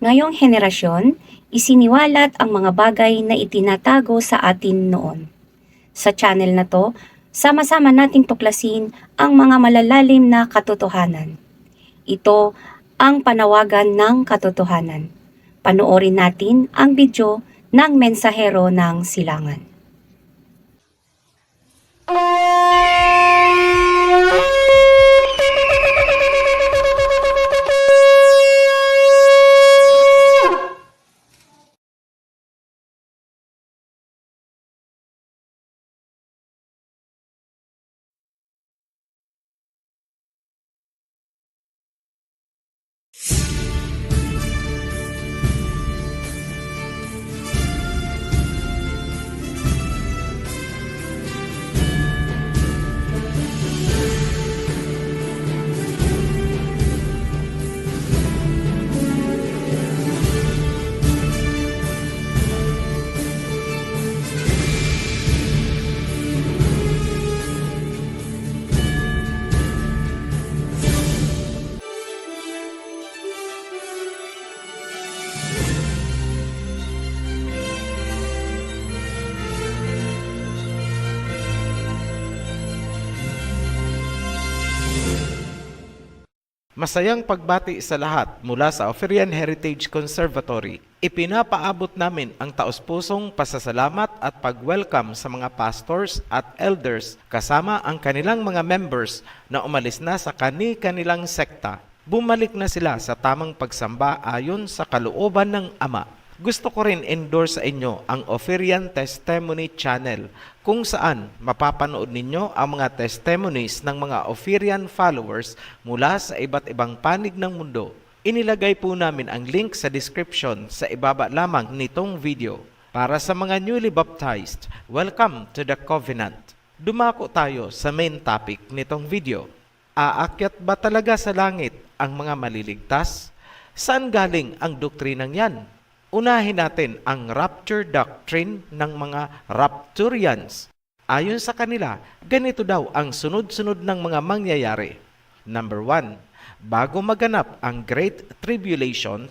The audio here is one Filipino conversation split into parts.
Ngayong henerasyon, isiniwalat ang mga bagay na itinatago sa atin noon. Sa channel na to, sama-sama nating tuklasin ang mga malalalim na katotohanan. Ito ang panawagan ng katotohanan. Panoorin natin ang video ng Mensahero ng Silangan. Masayang pagbati sa lahat mula sa Oferian Heritage Conservatory. Ipinapaabot namin ang taos-pusong pasasalamat at pag-welcome sa mga pastors at elders kasama ang kanilang mga members na umalis na sa kani-kanilang sekta. Bumalik na sila sa tamang pagsamba ayon sa kalooban ng Ama. Gusto ko rin endorse sa inyo ang Oferian Testimony Channel kung saan mapapanood ninyo ang mga testimonies ng mga Oferian followers mula sa iba't ibang panig ng mundo. Inilagay po namin ang link sa description sa ibaba lamang nitong video. Para sa mga newly baptized, welcome to the Covenant. Dumako tayo sa main topic nitong video. Aakyat ba talaga sa langit ang mga maliligtas? Saan galing ang doktrinang yan? Unahin natin ang rapture doctrine ng mga Rapturians. Ayon sa kanila, ganito daw ang sunod-sunod ng mga mangyayari. Number 1, bago maganap ang Great Tribulation,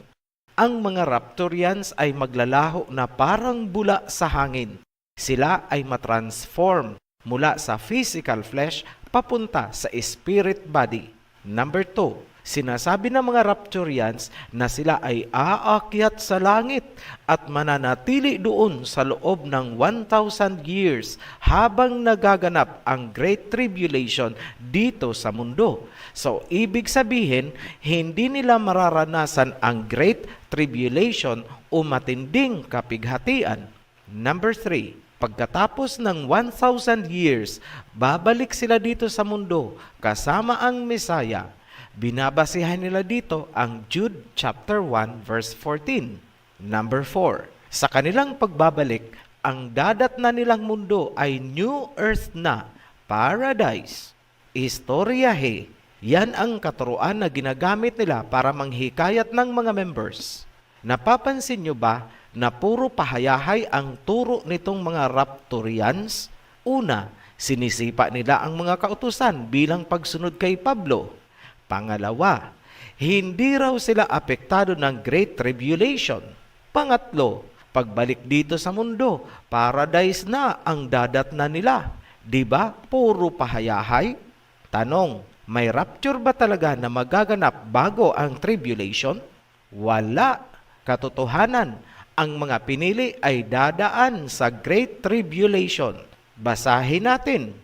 ang mga Rapturians ay maglalaho na parang bula sa hangin. Sila ay matransform mula sa physical flesh papunta sa spirit body. Number 2, sinasabi ng mga Rapturians na sila ay aakyat sa langit at mananatili doon sa loob ng 1,000 years habang nagaganap ang Great Tribulation dito sa mundo. So, ibig sabihin, hindi nila mararanasan ang Great Tribulation o matinding kapighatian. Number 3, pagkatapos ng 1,000 years, babalik sila dito sa mundo kasama ang Mesaya. Binabasihan nila dito ang Jude chapter 1 verse 14. Number 4, sa kanilang pagbabalik, ang dadat na nilang mundo ay new earth na, paradise. Istoryahe, yan ang katuruan na ginagamit nila para manghikayat ng mga members. Napapansin nyo ba na puro pahayahay ang turo nitong mga Rapturians? Una, sinisipa nila ang mga kautusan bilang pagsunod kay Pablo. Pangalawa, hindi raw sila apektado ng Great Tribulation. Pangatlo, pagbalik dito sa mundo, paradise na ang dadat na nila. Diba? Puro pahayahay? Tanong, may rapture ba talaga na magaganap bago ang tribulation? Wala. Katotohanan, ang mga pinili ay dadaan sa Great Tribulation. Basahin natin.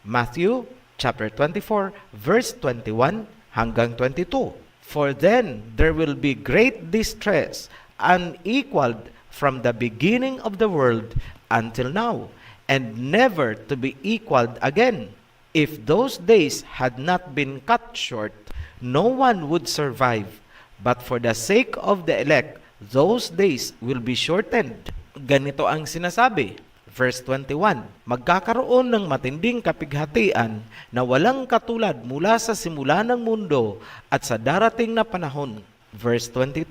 Matthew chapter 24 verse 21 hanggang 22. For then there will be great distress, unequaled from the beginning of the world until now, and never to be equaled again. If those days had not been cut short, no one would survive. But for the sake of the elect, those days will be shortened. Ganito ang sinasabi. Verse 21, magkakaroon ng matinding kapighatian na walang katulad mula sa simula ng mundo at sa darating na panahon. Verse 22,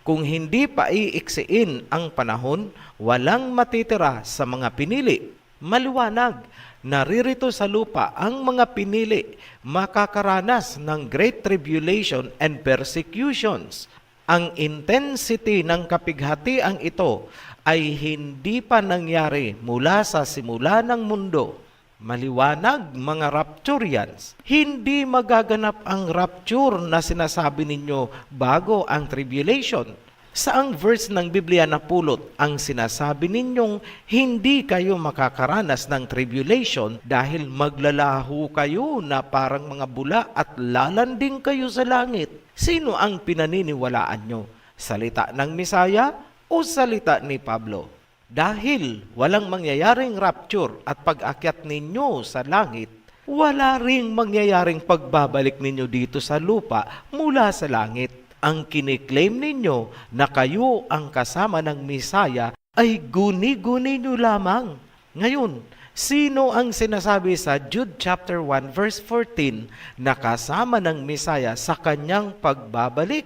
kung hindi pa iiksiin ang panahon, walang matitira sa mga pinili. Maliwanag, naririto sa lupa ang mga pinili, makakaranas ng great tribulation and persecutions. Ang intensity ng kapighatiang ito ay hindi pa nangyari mula sa simula ng mundo. Maliwanag, mga Rapturians, hindi magaganap ang rapture na sinasabi ninyo bago ang tribulation. Saang verse ng Biblia na pulot ang sinasabi ninyong hindi kayo makakaranas ng tribulation dahil maglalaho kayo na parang mga bula at lalanding kayo sa langit? Sino ang pinaniniwalaan nyo? Salita ng Misaya o salita ni Pablo? Dahil walang mangyayaring rapture at pag-akyat ninyo sa langit, wala ring mangyayaring pagbabalik ninyo dito sa lupa mula sa langit. Ang kiniklaim ninyo na kayo ang kasama ng Misaya ay guni-guni nyo lamang. Ngayon, sino ang sinasabi sa Jude chapter 1 verse 14 na kasama ng Misaya sa kanyang pagbabalik?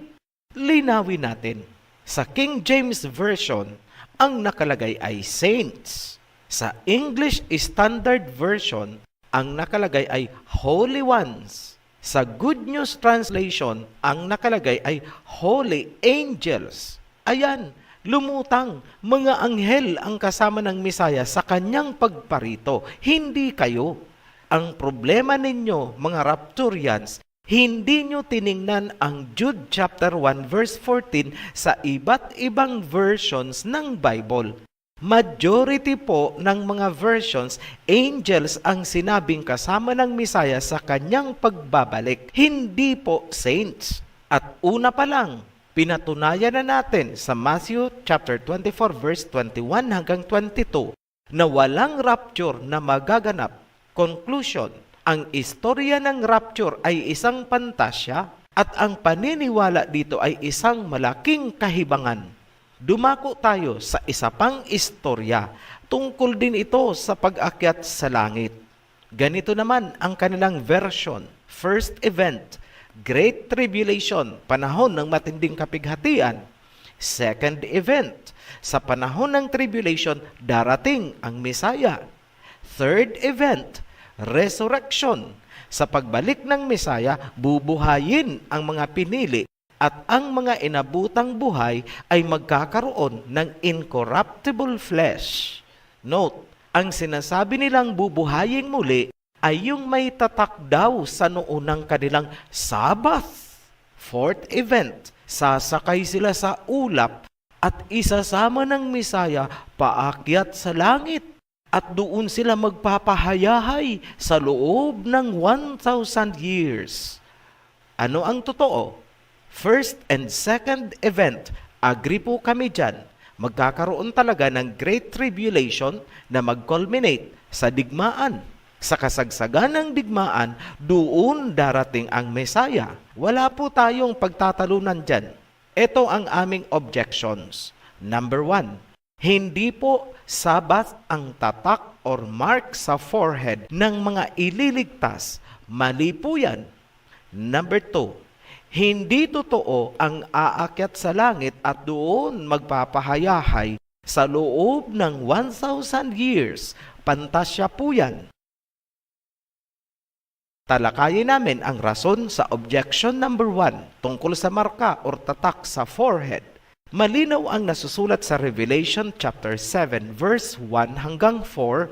Linawin natin. Sa King James Version, ang nakalagay ay saints. Sa English Standard Version, ang nakalagay ay holy ones. Sa Good News Translation, ang nakalagay ay holy angels. Ayan, lumutang, mga anghel ang kasama ng Misaya sa kanyang pagparito, hindi kayo. Ang problema ninyo, mga Rapturians, hindi nyo tiningnan ang Jude chapter 1 verse 14 sa iba't ibang versions ng Bible. Majority po ng mga versions, angels ang sinabing kasama ng Misaya sa kanyang pagbabalik, hindi po saints. At una pa lang, pinatunayan na natin sa Matthew chapter 24 verse 21 hanggang 22 na walang rapture na magaganap. Conclusion, ang istorya ng rapture ay isang pantasya at ang paniniwala dito ay isang malaking kahibangan. Dumako tayo sa isa pang istorya. Tungkol din ito sa pag-akyat sa langit. Ganito naman ang kanilang version. First event, Great Tribulation, panahon ng matinding kapighatian. Second event, sa panahon ng tribulation, darating ang Misaya. Third event, Resurrection. Sa pagbalik ng Misaya, bubuhayin ang mga pinili at ang mga inabutang buhay ay magkakaroon ng incorruptible flesh. Note, ang sinasabi nilang bubuhayin muli ay yung may tatak daw sa noon ng kanilang Sabbath. Fourth event, sasakay sila sa ulap at isasama ng Misaya paakyat sa langit at doon sila magpapahayahay sa loob ng 1,000 years. Ano ang totoo? First and second event, agree po kami dyan. Magkakaroon talaga ng Great Tribulation na mag-culminate sa digmaan. Sa kasagsagan ng digmaan, doon darating ang Mesaya. Wala po tayong pagtatalunan dyan. Ito ang aming objections. Number 1, hindi po Sabbath ang tatak or mark sa forehead ng mga ililigtas. Mali po yan. Number 2, hindi totoo ang aakyat sa langit at doon magpapahayahay sa loob ng 1,000 years. Pantasya po yan. Talakayin namin ang rason sa objection number 1 tungkol sa marka or tatak sa forehead. Malinaw ang nasusulat sa Revelation chapter 7 verse 1 hanggang 4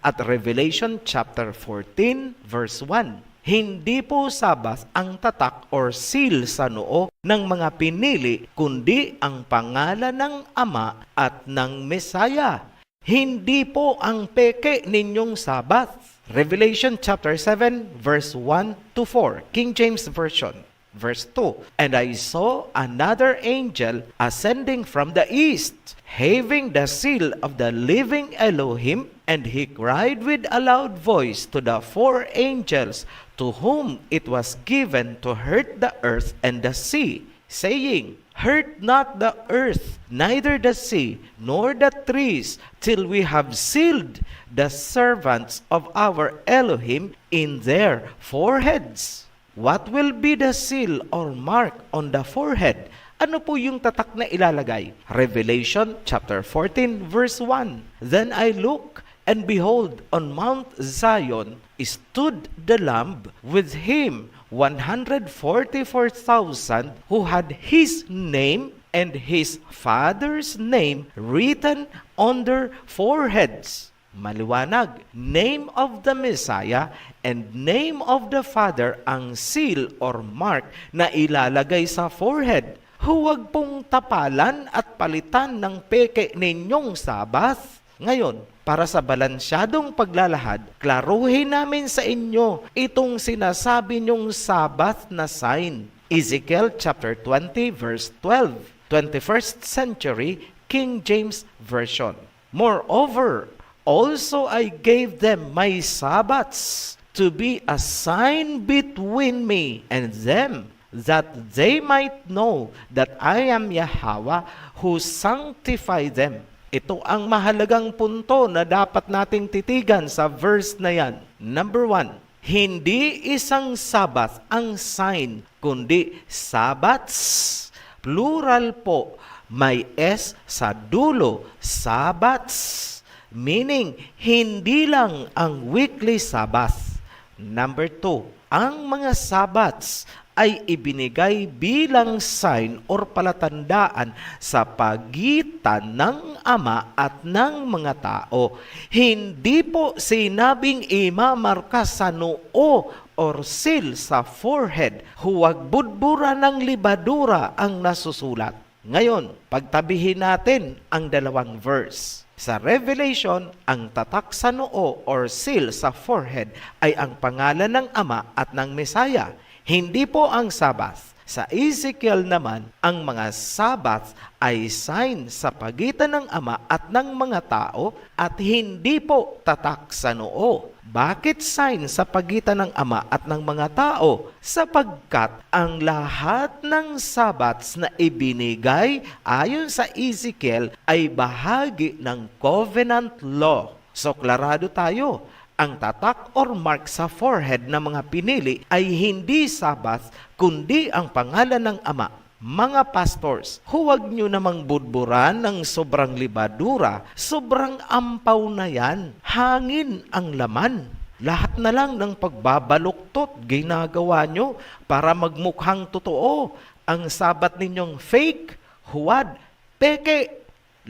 at Revelation chapter 14 verse 1. Hindi po Sabbath ang tatak or seal sa noo ng mga pinili, kundi ang pangalan ng Ama at ng Mesaya. Hindi po ang peke ninyong Sabbath. Revelation chapter 7 verse 1 to 4, King James Version. Verse 2, And I saw another angel ascending from the east, having the seal of the living Elohim, and he cried with a loud voice to the 4 angels to whom it was given to hurt the earth and the sea, saying, Hurt not the earth, neither the sea, nor the trees, till we have sealed the servants of our Elohim in their foreheads. What will be the seal or mark on the forehead? Ano po yung tatak na ilalagay? Revelation chapter 14 verse 1. Then I looked, and behold, on Mount Zion stood the Lamb, with him 144,000 who had his name and his father's name written on their foreheads. Maliwanag, name of the Messiah and name of the Father ang seal or mark na ilalagay sa forehead. Huwag pong tapalan at palitan ng peke ninyong Sabath. Ngayon, para sa balansyadong paglalahad, klaruhin namin sa inyo itong sinasabi niyong Sabath na sign. Ezekiel chapter 20 verse 12, 21st century King James Version. Moreover, also I gave them my Sabbaths to be a sign between me and them, that they might know that I am Yahweh who sanctify them. Ito ang mahalagang punto na dapat nating titigan sa verse na yan. Number 1, hindi isang Sabbath ang sign, kundi Sabbaths. Plural po, may S sa dulo, Sabbaths. Meaning, hindi lang ang weekly Sabbath. Number 2, ang mga Sabbaths ay ibinigay bilang sign or palatandaan sa pagitan ng Ama at ng mga tao. Hindi po sinabing imamarka sa noo or seal sa forehead. Huwag budbura ng libadura ang nasusulat. Ngayon, pagtabihin natin ang dalawang verse. Sa Revelation, ang tatak sa noo or seal sa forehead ay ang pangalan ng Ama at ng Messiah. Hindi po ang Sabbath. Sa Ezekiel naman, ang mga Sabbath ay sign sa pagitan ng Ama at ng mga tao at hindi po tatak sa noo. Bakit sign sa pagitan ng Ama at ng mga tao? Sapagkat ang lahat ng Sabbaths na ibinigay ayon sa Ezekiel ay bahagi ng covenant law. So, klarado tayo. Ang tatak or mark sa forehead ng mga pinili ay hindi Sabbath, kundi ang pangalan ng Ama. Mga pastors, huwag nyo namang budburan ng sobrang libadura, sobrang ampaw na yan. Hangin ang laman. Lahat na lang ng pagbabaluktot ginagawa nyo para magmukhang totoo. Ang Sabat ninyong fake, huwad, peke.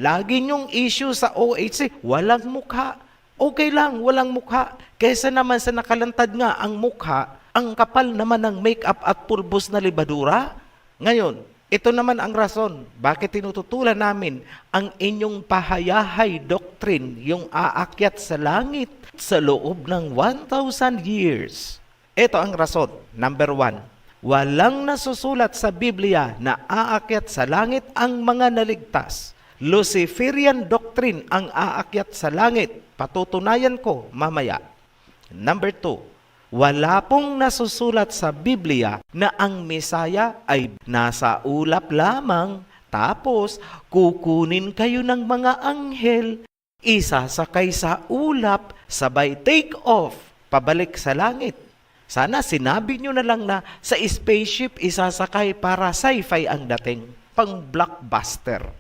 Lagi nyong issue sa OHC, walang mukha. Okay lang, walang mukha. Kesa naman sa nakalantad nga ang mukha, ang kapal naman ng makeup at pulbos na libadura. Ngayon, ito naman ang rason bakit tinututulan namin ang inyong pahayahay doctrine, yung aakyat sa langit sa loob ng 1,000 years. Ito ang rason. Number 1, walang nasusulat sa Biblia na aakyat sa langit ang mga naligtas. Luciferian doctrine ang aakyat sa langit. Patutunayan ko mamaya. Number 2, wala pong nasusulat sa Biblia na ang Mesaya ay nasa ulap lamang, tapos kukunin kayo ng mga anghel, isasakay sa ulap, sabay take off, pabalik sa langit. Sana sinabi nyo na lang na sa spaceship isasakay para sci-fi ang dating, pang blockbuster.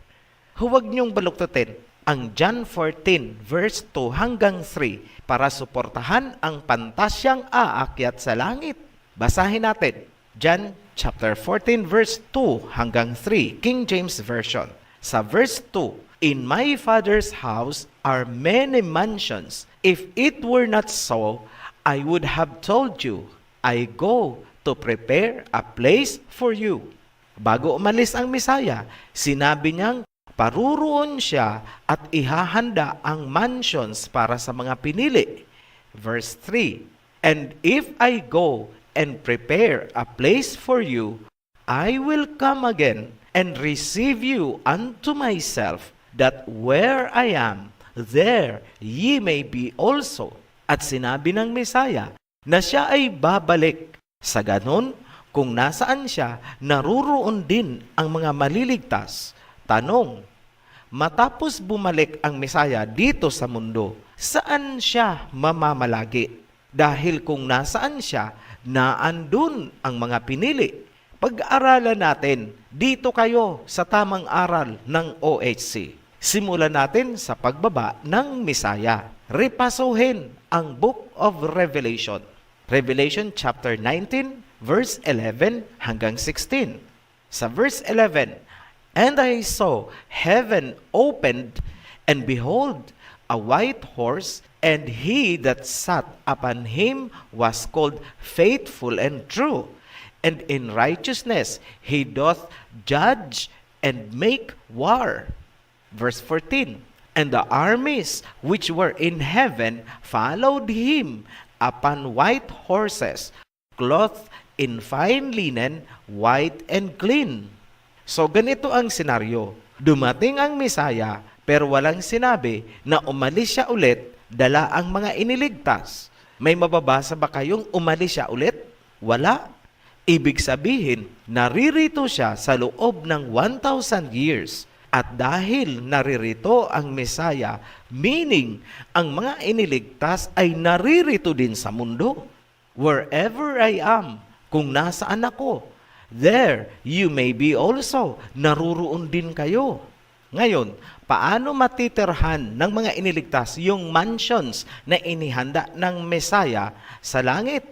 Huwag niyong baluktutin ang John 14 verse 2 hanggang 3 para suportahan ang pantasyang aakyat sa langit. Basahin natin John chapter 14 verse 2 hanggang 3, King James Version. Sa verse 2, in my Father's house are many mansions. If it were not so, I would have told you, I go to prepare a place for you. Bago umalis ang Mesaya, sinabi niyang paruroon siya at ihahanda ang mansions para sa mga pinili. Verse 3, and if I go and prepare a place for you, I will come again and receive you unto myself, that where I am, there ye may be also. At sinabi ng Mesaya na siya ay babalik. Sa ganon, kung nasaan siya, naruroon din ang mga maliligtas. Tanong, matapos bumalik ang Mesaya dito sa mundo, saan siya mamamalagi? Dahil kung nasaan siya, naandun ang mga pinili. Pag-aralan natin, dito kayo sa tamang aral ng OHC. Simulan natin sa pagbaba ng Mesaya. Repasuhin ang Book of Revelation. Revelation chapter 19, verse 11 hanggang 16. Sa verse 11, "And I saw heaven opened, and behold, a white horse, and he that sat upon him was called Faithful and True, and in righteousness he doth judge and make war." Verse 14, "And the armies which were in heaven followed him upon white horses, clothed in fine linen, white and clean." So ganito ang senaryo. Dumating ang Mesaya, pero walang sinabi na umalis siya ulit, dala ang mga iniligtas. May mababasa ba kayong umalis siya ulit? Wala. Ibig sabihin, naririto siya sa loob ng 1,000 years. At dahil naririto ang Mesaya, meaning ang mga iniligtas ay naririto din sa mundo. Wherever I am, kung nasaan ako, there you may be also. Naruroon din kayo. Ngayon, paano matitirhan ng mga iniligtas yung mansions na inihanda ng Mesaya sa langit?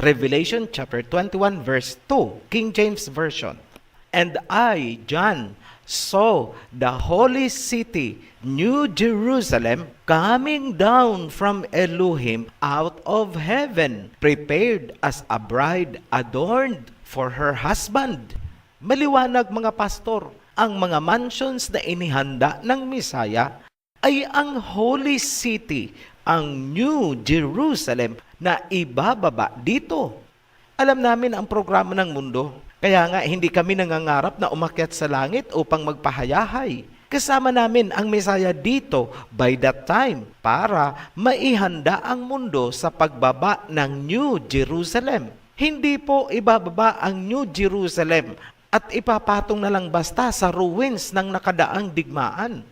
Revelation chapter 21 verse 2, King James Version. "And I, John, saw the holy city, New Jerusalem, coming down from Elohim out of heaven, prepared as a bride adorned for her husband." Maliwanag mga pastor, ang mga mansions na inihanda ng Mesaya ay ang holy city, ang New Jerusalem na ibababa dito. Alam namin ang programa ng mundo, kaya nga hindi kami nangangarap na umakyat sa langit upang magpahayahay. Kasama namin ang Mesaya dito by that time para maihanda ang mundo sa pagbaba ng New Jerusalem. Hindi po ibababa ang New Jerusalem at ipapatong na lang basta sa ruins ng nakadaang digmaan.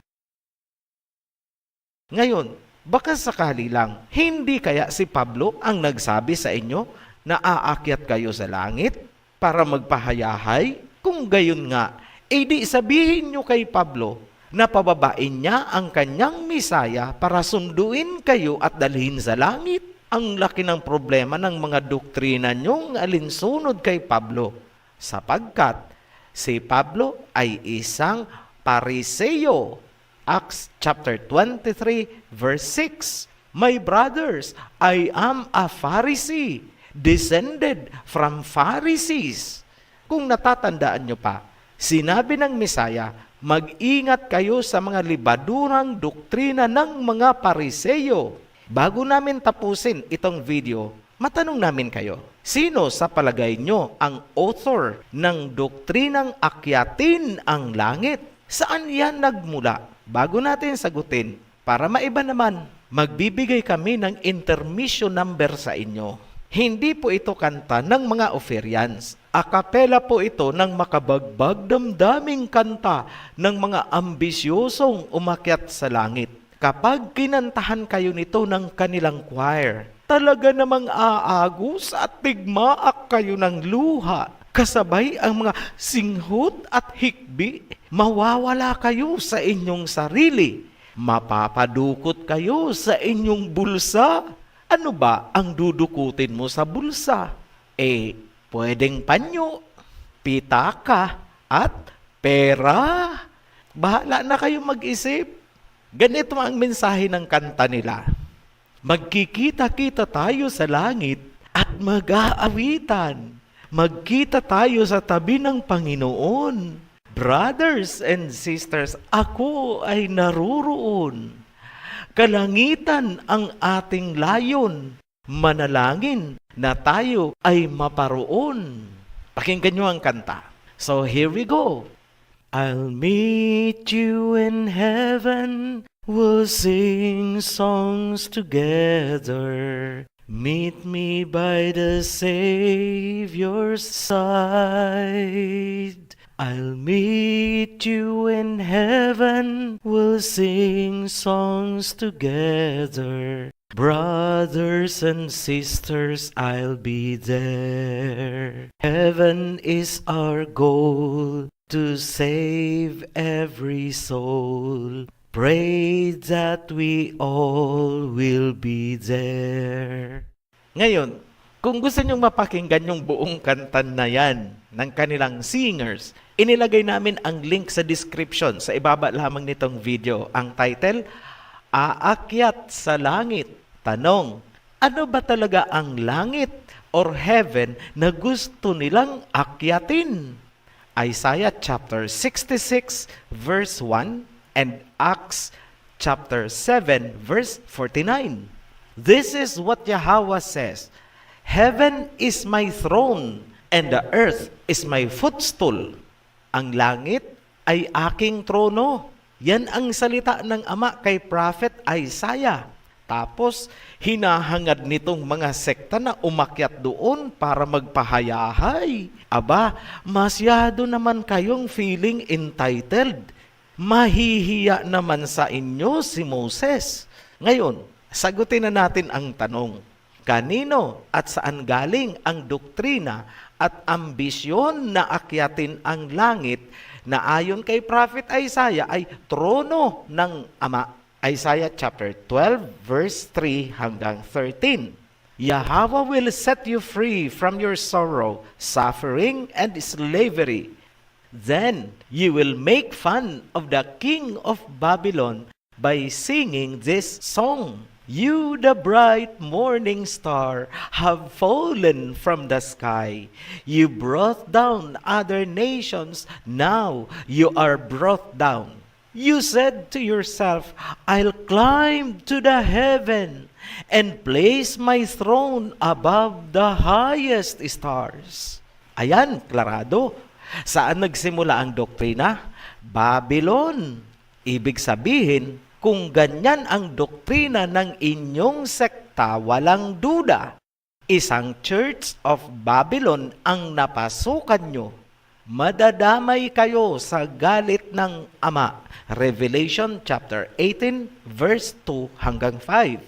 Ngayon, baka sakali lang, hindi kaya si Pablo ang nagsabi sa inyo na aakyat kayo sa langit para magpahayahay? Kung gayon nga, di sabihin nyo kay Pablo na pababain niya ang kanyang Mesaya para sunduin kayo at dalhin sa langit. Ang laki ng problema ng mga doktrina nyong alinsunod kay Pablo, sapagkat si Pablo ay isang Pariseo. Acts chapter 23 verse 6. "My brothers, I am a Pharisee, descended from Pharisees." Kung natatandaan nyo pa, sinabi ng Mesaya, mag-ingat kayo sa mga libadurang doktrina ng mga Pariseo. Bago namin tapusin itong video, matanong namin kayo, sino sa palagay nyo ang author ng doktrinang akyatin ang langit? Saan yan nagmula? Bago natin sagutin, para maiba naman, magbibigay kami ng intermission number sa inyo. Hindi po ito kanta ng mga Oferians. Akapela po ito ng makabagbag damdaming kanta ng mga ambisyosong umakyat sa langit. Kapag kinantahan kayo nito ng kanilang choir, talaga namang aagos at pigmaak kayo ng luha. Kasabay ang mga singhot at hikbi, mawawala kayo sa inyong sarili. Mapapadukot kayo sa inyong bulsa. Ano ba ang dudukutin mo sa bulsa? Pwedeng panyo, pitaka, at pera. Bahala na kayo mag-isip. Ganito ang mensahe ng kanta nila. Magkikita-kita tayo sa langit at mag-aawitan. Magkita tayo sa tabi ng Panginoon. Brothers and sisters, ako ay naruroon. Kalangitan ang ating layon. Manalangin na tayo ay maparoon. Pakinggan nyo ang kanta. So here we go. I'll meet you in heaven, we'll sing songs together. Meet me by the Savior's side. I'll meet you in heaven, we'll sing songs together. Brothers and sisters, I'll be there. Heaven is our goal, to save every soul. Pray that we all will be there. Ngayon, Kung gusto nyong mapakinggan yung buong kanta na yan ng kanilang singers, inilagay namin ang link sa description sa ibaba lamang nitong video. Ang title, Aakyat sa Langit. Tanong, ano ba talaga ang langit or heaven na gusto nilang akyatin? Isaiah chapter 66 verse 1 and Acts chapter 7 verse 49. This is what Yahweh says, Heaven is my throne, and the earth is my footstool. Ang langit ay aking trono. Yan ang salita ng Ama kay Prophet Isaiah. Tapos, hinahangad nitong mga sekta na umakyat doon para magpahayahay. Aba, masyado naman kayong feeling entitled. Mahihiya naman sa inyo si Moses. Ngayon, sagutin na natin ang tanong. Kanino at saan galing ang doktrina at ambisyon na akyatin ang langit na ayon kay Prophet Isaiah ay trono ng Ama? Isaiah chapter 12 verse 3 hanggang 13. Yahweh will set you free from your sorrow, suffering, and slavery. Then you will make fun of the king of Babylon by singing this song. You, the bright morning star, have fallen from the sky. You brought down other nations, now you are brought down. You said to yourself, I'll climb to the heaven and place my throne above the highest stars. Ayan, klarado. Saan nagsimula ang doktrina? Babylon. Ibig sabihin, kung ganyan ang doktrina ng inyong sekta, walang duda, isang Church of Babylon ang napasukan nyo. Madadamay kayo sa galit ng Ama. Revelation chapter 18 verse 2 hanggang 5.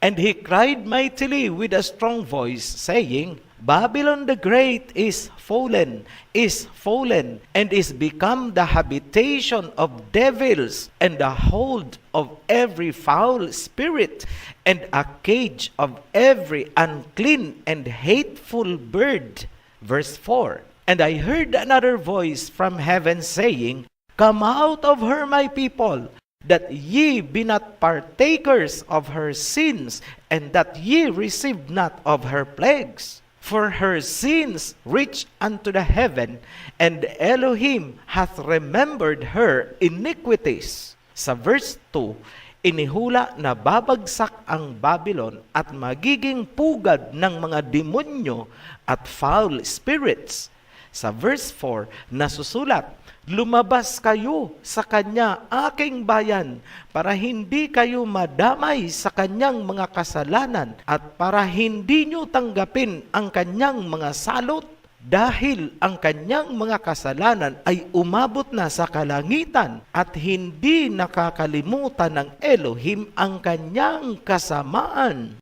And he cried mightily with a strong voice, saying, Babylon the Great is fallen, and is become the habitation of devils, and the hold of every foul spirit, and a cage of every unclean and hateful bird. Verse 4. And I heard another voice from heaven saying, Come out of her, my people, that ye be not partakers of her sins, and that ye receive not of her plagues. For her sins reach unto the heaven, and Elohim hath remembered her iniquities. Sa verse 2, inihula na babagsak ang Babylon at magiging pugad ng mga demonyo at foul spirits. Sa verse 4, nasusulat, Lumabas kayo sa kanya, aking bayan, para hindi kayo madamay sa kanyang mga kasalanan at para hindi nyo tanggapin ang kanyang mga salot dahil ang kanyang mga kasalanan ay umabot na sa kalangitan at hindi nakakalimutan ng Elohim ang kanyang kasamaan.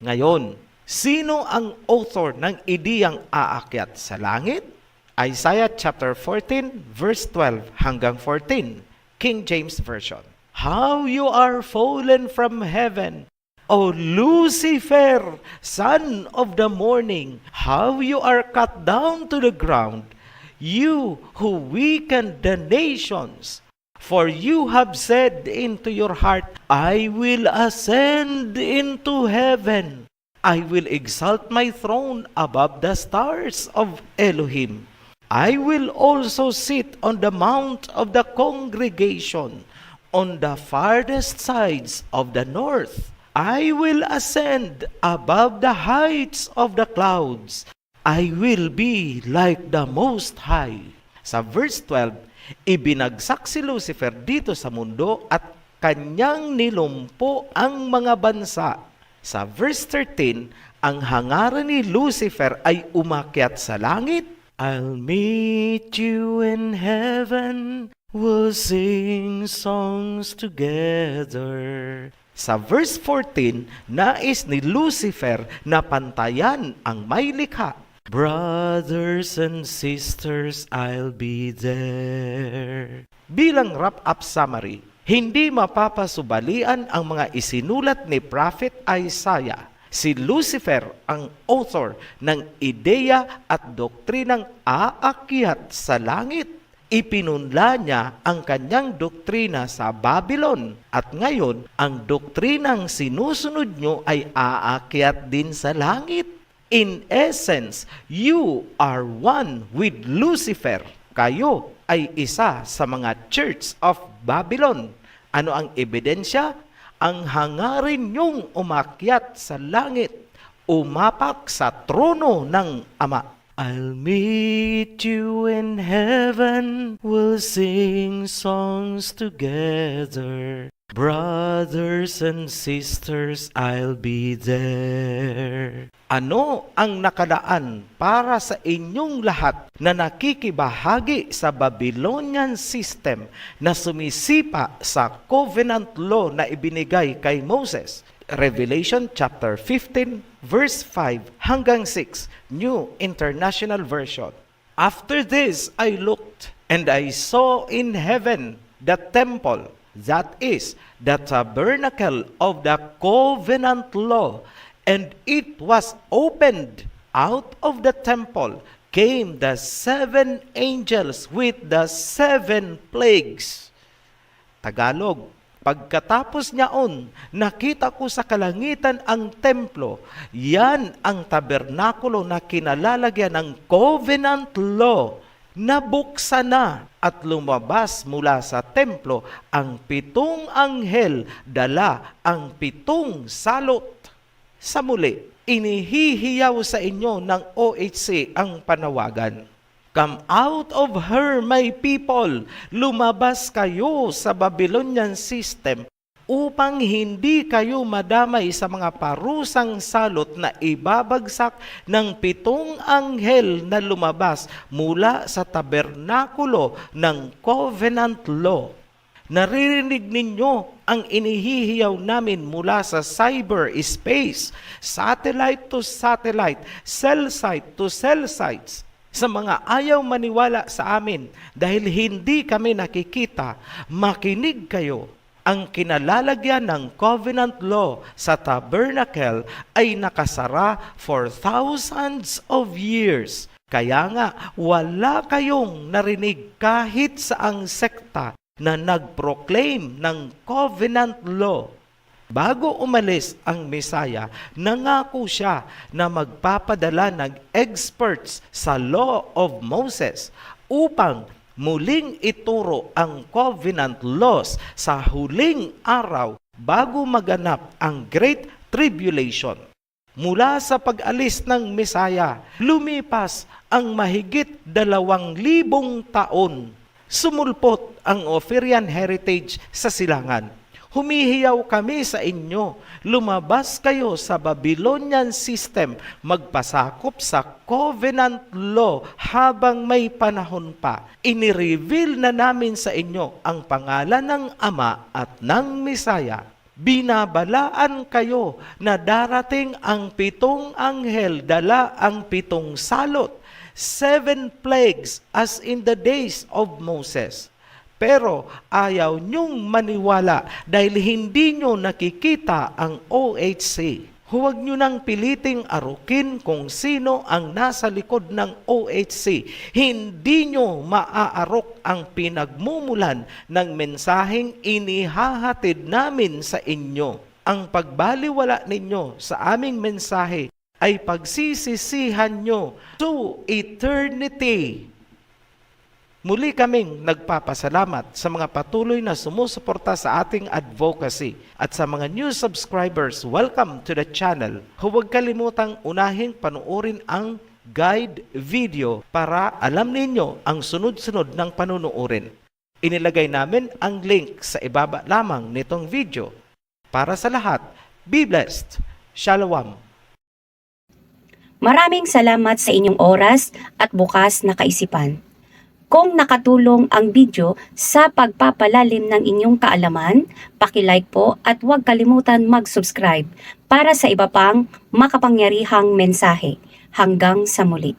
Ngayon, sino ang author ng ideyang aakyat sa langit? Isaiah chapter 14 verse 12 hanggang 14, King James Version. How you are fallen from heaven, O Lucifer, son of the morning, how you are cut down to the ground, you who weakened the nations. For you have said into your heart, I will ascend into heaven. I will exalt my throne above the stars of Elohim. I will also sit on the mount of the congregation, on the farthest sides of the north. I will ascend above the heights of the clouds. I will be like the Most High. Sa verse 12, ibinagsak si Lucifer dito sa mundo at kanyang nilumpo ang mga bansa. Sa verse 13, ang hangaran ni Lucifer ay umakyat sa langit. I'll meet you in heaven, we'll sing songs together. Sa verse 14, nais ni Lucifer na pantayan ang may likha. Brothers and sisters, I'll be there. Bilang wrap-up summary, hindi mapapasubalian ang mga isinulat ni Prophet Isaiah. Si Lucifer ang author ng ideya at doktrinang aakyat sa langit. Ipinunla niya ang kanyang doktrina sa Babylon at ngayon ang doktrinang sinusunod nyo ay aakyat din sa langit. In essence, you are one with Lucifer. Kayo ay isa sa mga Church of Babylon. Ano ang ebidensya? Ang hangarin niyong umakyat sa langit, umapak sa trono ng Ama. I'll meet you in heaven, we'll sing songs together. Brothers and sisters, I'll be there. Ano ang nakalaan para sa inyong lahat na nakikibahagi sa Babylonian system na sumisipa sa covenant law na ibinigay kay Moses? Revelation chapter 15 verse 5 hanggang 6, New International Version. After this I looked, and I saw in heaven the temple, that is, the tabernacle of the covenant law, and it was opened. Out of the temple came the 7 angels with the 7 plagues. Tagalog, pagkatapos niyaon, nakita ko sa kalangitan ang templo. Yan ang tabernakulo na kinalalagyan ng covenant law. Nabuksan na at lumabas mula sa templo ang 7 anghel, dala ang 7 salot. Sa muli, inihihiyaw sa inyo ng OHC ang panawagan. Come out of her, my people. Lumabas kayo sa Babylonian system upang hindi kayo madamay sa mga parusang salot na ibabagsak ng 7 anghel na lumabas mula sa tabernakulo ng covenant law. Naririnig ninyo ang inihihiyaw namin mula sa cyberspace, satellite to satellite, cell site to cell sites. Sa mga ayaw maniwala sa amin dahil hindi kami nakikita, makinig kayo. Ang kinalalagyan ng covenant law sa tabernacle ay nakasara for thousands of years. Kaya nga, wala kayong narinig kahit saang sekta na nag-proclaim ng covenant law. Bago umalis ang Mesaya, nangako siya na magpapadala ng experts sa Law of Moses upang muling ituro ang covenant laws sa huling araw bago maganap ang Great Tribulation. Mula sa pag-alis ng Mesaya, lumipas ang mahigit 2,000 taon. Sumulpot ang Ophirian heritage sa silangan. Humihiyaw kami sa inyo, lumabas kayo sa Babylonian system, magpasakop sa covenant law habang may panahon pa. Inireveal na namin sa inyo ang pangalan ng Ama at ng Mesaya. Binabalaan kayo na darating ang 7 anghel, dala ang 7 salot, 7 plagues as in the days of Moses. Pero ayaw niyong maniwala dahil hindi niyo nakikita ang OHC. Huwag niyo nang piliting arukin kung sino ang nasa likod ng OHC. Hindi niyo maaarok ang pinagmumulan ng mensaheng inihahatid namin sa inyo. Ang pagbaliwala ninyo sa aming mensahe ay pagsisisihan nyo to eternity. Muli kaming nagpapasalamat sa mga patuloy na sumusuporta sa ating advocacy at sa mga new subscribers, welcome to the channel. Huwag kalimutang unahing panuorin ang guide video para alam ninyo ang sunod-sunod ng panunuorin. Inilagay namin ang link sa ibaba lamang nitong video. Para sa lahat, be blessed. Shalom. Maraming salamat sa inyong oras at bukas na kaisipan. Kung nakatulong ang video sa pagpapalalim ng inyong kaalaman, paki-like po at huwag kalimutan mag-subscribe para sa iba pang makapangyarihang mensahe. Hanggang sa muli.